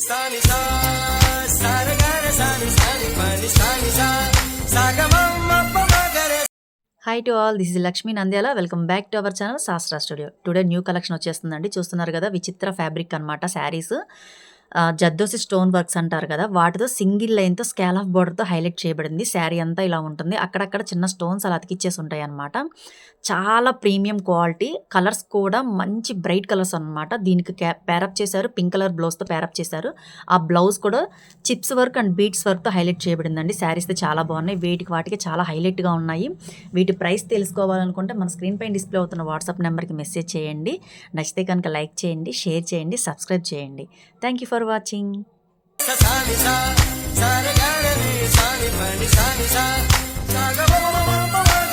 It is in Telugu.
సాని సా సారగార సాని సాని పని సాని సా సాగమమ్మ పమగరే. Hi to all, this is Lakshmi Nandyala. Welcome back to our channel Shastra studio. Today new collection వచ్చేస్తుందండి. చూస్తున్నారు కదా, విచిత్ర ఫ్యాబ్రిక్ అనమాట శారీస్. జద్దోసి స్టోన్ వర్క్స్ అంటారు కదా, వాటితో సింగిల్ లైన్తో స్కేల్ ఆఫ్ బోర్డర్తో హైలైట్ చేయబడింది. శారీ అంతా ఇలా ఉంటుంది. అక్కడక్కడ చిన్న స్టోన్స్ అలా అతికిచ్చేసి ఉంటాయి అనమాట. చాలా ప్రీమియం క్వాలిటీ. కలర్స్ కూడా మంచి బ్రైట్ కలర్స్ అనమాట. దీనికి పేరప్ చేశారు, పింక్ కలర్ బ్లౌజ్తో పేరప్ చేశారు. ఆ బ్లౌజ్ కూడా చిప్స్ వర్క్ అండ్ బీట్స్ వర్క్తో హైలైట్ చేయబడిందండి. శారీస్ చాలా బాగున్నాయి. వాటికి చాలా హైలైట్గా ఉన్నాయి. వీటి ప్రైస్ తెలుసుకోవాలనుకుంటే మన స్క్రీన్ పైన డిస్ప్లే అవుతున్న వాట్సాప్ నెంబర్కి మెసేజ్ చేయండి. నచ్చితే కనుక లైక్ చేయండి, షేర్ చేయండి, సబ్స్క్రైబ్ చేయండి. Thank you for watching. సాని సా సారగార సాని పని సాని సా సాగమమ్మ పమగరే.